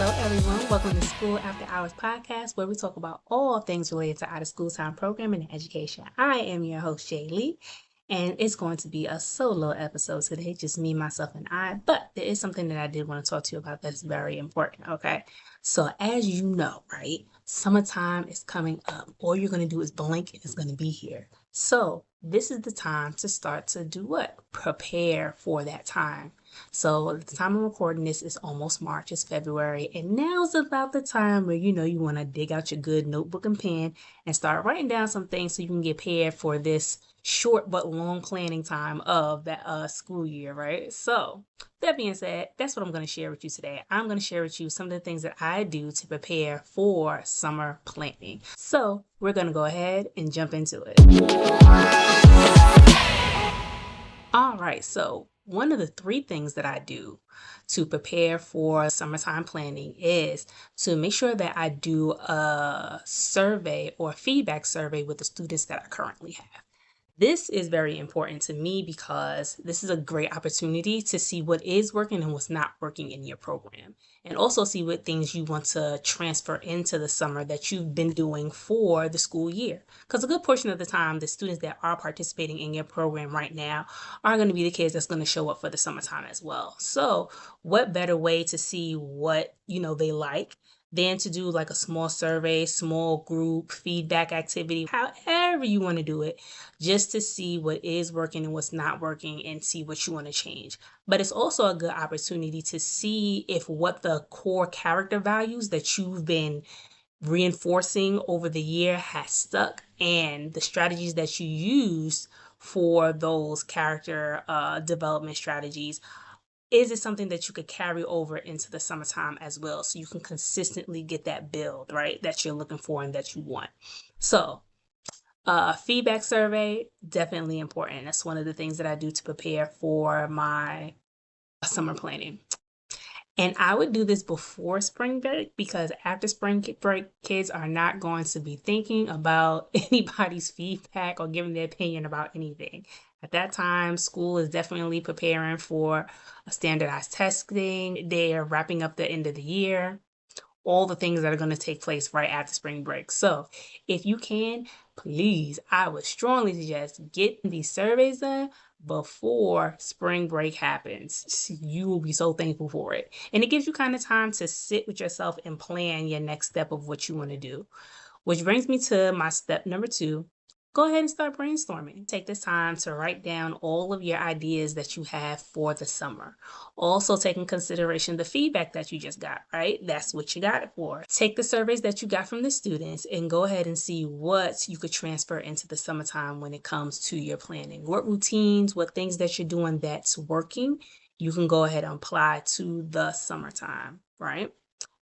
Hello, everyone. Welcome to School After Hours podcast, where we talk about all things related to out of school time programming and education. I am your host, Jay Lee, and it's going to be a solo episode today, just me, myself, and I. But there is something that I did want to talk to you about that's very important, okay? So, as you know, right, summertime is coming up. All you're going to do is blink and it's going to be here. So, this is the time to start to do what? Prepare for that time. So the time I'm recording this is almost March, it's February, and now's about the time where you want to dig out your good notebook and pen and start writing down some things so you can get prepared for this short but long planning time of that school year, right? So that being said, that's what I'm going to share with you today. I'm going to share with you some of the things that I do to prepare for summer planning. So we're going to go ahead and jump into it. All right, so one of the three things that I do to prepare for summertime planning is to make sure that I do a survey or a feedback survey with the students that I currently have. This is very important to me because this is a great opportunity to see what is working and what's not working in your program, and also see what things you want to transfer into the summer that you've been doing for the school year. Because a good portion of the time, the students that are participating in your program right now are going to be the kids that's going to show up for the summertime as well. So what better way to see what, they like than to do like a small survey, small group feedback activity, however you want to do it, just to see what is working and what's not working and see what you want to change. But it's also a good opportunity to see if what the core character values that you've been reinforcing over the year has stuck, and the strategies that you use for those character development strategies. Is it something that you could carry over into the summertime as well, so you can consistently get that build, right, that you're looking for and that you want? So feedback survey, definitely important. That's one of the things that I do to prepare for my summer planning. And I would do this before spring break, because after spring break, kids are not going to be thinking about anybody's feedback or giving their opinion about anything. At that time, school is definitely preparing for a standardized testing. They're wrapping up the end of the year, all the things that are going to take place right after spring break. So if you can, please, I would strongly suggest getting these surveys done before spring break happens. You will be so thankful for it. And it gives you kind of time to sit with yourself and plan your next step of what you want to do. Which brings me to my step number 2. Go ahead and start brainstorming. Take this time to write down all of your ideas that you have for the summer. Also take in consideration the feedback that you just got, right? That's what you got it for. Take the surveys that you got from the students and go ahead and see what you could transfer into the summertime when it comes to your planning. What routines, what things that you're doing that's working, you can go ahead and apply to the summertime, right?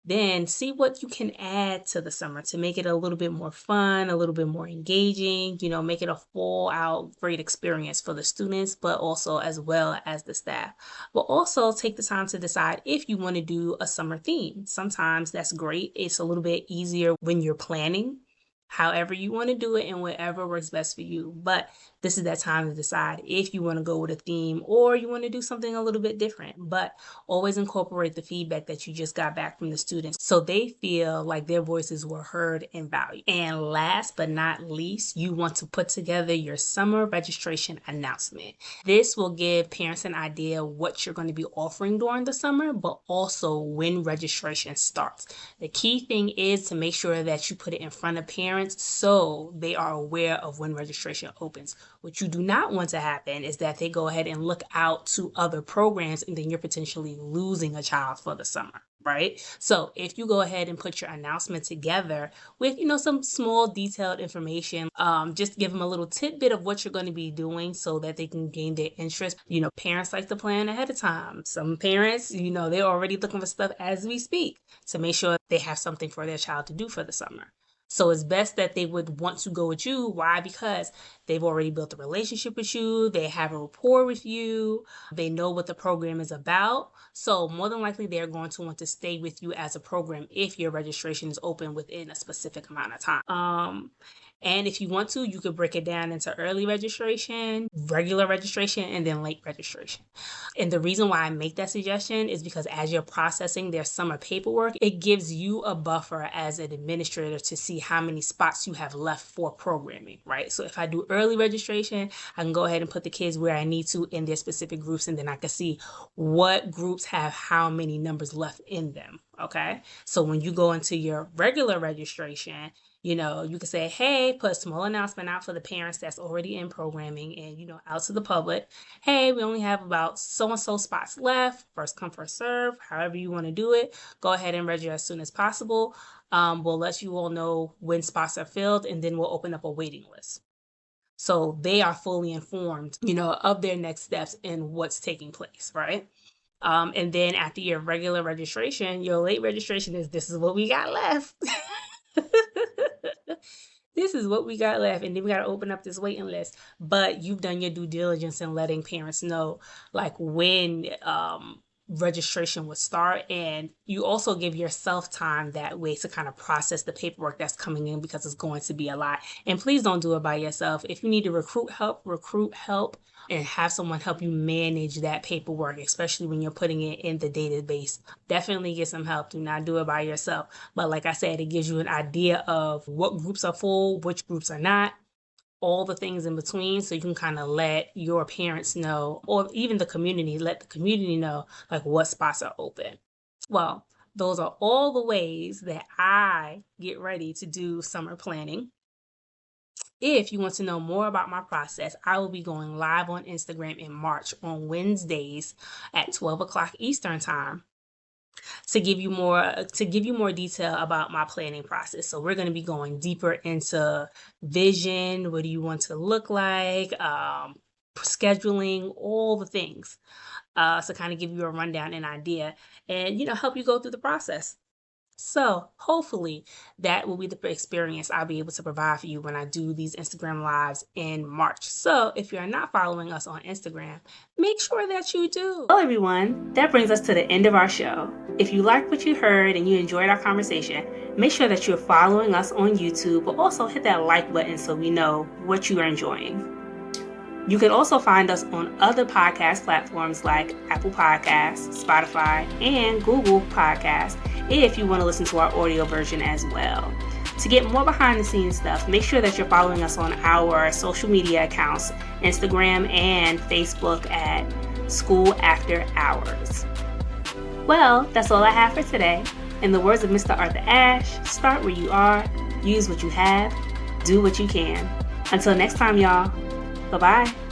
Then see what you can add to the summer to make it a little bit more fun, a little bit more engaging, make it a full out great experience for the students, but also as well as the staff. But also take the time to decide if you want to do a summer theme. Sometimes that's great. It's a little bit easier when you're planning. However you want to do it and whatever works best for you. But this is that time to decide if you want to go with a theme or you want to do something a little bit different. But always incorporate the feedback that you just got back from the students so they feel like their voices were heard and valued. And last but not least, you want to put together your summer registration announcement. This will give parents an idea what you're going to be offering during the summer, but also when registration starts. The key thing is to make sure that you put it in front of parents so they are aware of when registration opens. What you do not want to happen is that they go ahead and look out to other programs and then you're potentially losing a child for the summer, right? So if you go ahead and put your announcement together with, some small detailed information, just give them a little tidbit of what you're going to be doing so that they can gain their interest. Parents like to plan ahead of time. Some parents, they're already looking for stuff as we speak to make sure they have something for their child to do for the summer. So it's best that they would want to go with you. Why? Because they've already built a relationship with you. They have a rapport with you. They know what the program is about. So more than likely, they're going to want to stay with you as a program if your registration is open within a specific amount of time. And if you want to, you could break it down into early registration, regular registration, and then late registration. And the reason why I make that suggestion is because as you're processing their summer paperwork, it gives you a buffer as an administrator to see how many spots you have left for programming, right? So if I do early registration, I can go ahead and put the kids where I need to in their specific groups, and then I can see what groups have how many numbers left in them, okay? So when you go into your regular registration, you can say, hey, put a small announcement out for the parents that's already in programming and, out to the public. Hey, we only have about so-and-so spots left. First come, first serve. However you want to do it. Go ahead and register as soon as possible. We'll let you all know when spots are filled, and then we'll open up a waiting list. So they are fully informed, of their next steps and what's taking place, right? And then after your regular registration, your late registration this is what we got left. This is what we got left, and then we got to open up this waiting list. But you've done your due diligence in letting parents know when registration would start, and you also give yourself time that way to kind of process the paperwork that's coming in, because it's going to be a lot. And please don't do it by yourself. If you need to recruit help and have someone help you manage that paperwork, especially when you're putting it in the database. Definitely get some help. Do not do it by yourself. But like I said, it gives you an idea of what groups are full, which groups are not, all the things in between, so you can kind of let your parents know, or even let the community know what spots are open. Well, those are all the ways that I get ready to do summer planning. If you want to know more about my process, I will be going live on Instagram in March on Wednesdays at 12 o'clock Eastern time to give you more detail about my planning process. So we're going to be going deeper into vision, what do you want to look like, scheduling, all the things. So kind of give you a rundown and idea, and help you go through the process. So hopefully that will be the experience I'll be able to provide for you when I do these Instagram lives in March. So if you're not following us on Instagram, make sure that you do. Well, everyone, that brings us to the end of our show. If you liked what you heard and you enjoyed our conversation, make sure that you're following us on YouTube, but also hit that like button so we know what you are enjoying. You can also find us on other podcast platforms like Apple Podcasts, Spotify, and Google Podcasts if you want to listen to our audio version as well. To get more behind the scenes stuff, make sure that you're following us on our social media accounts, Instagram and Facebook at School After Hours. Well, that's all I have for today. In the words of Mr. Arthur Ashe, start where you are, use what you have, do what you can. Until next time, y'all. Bye-bye.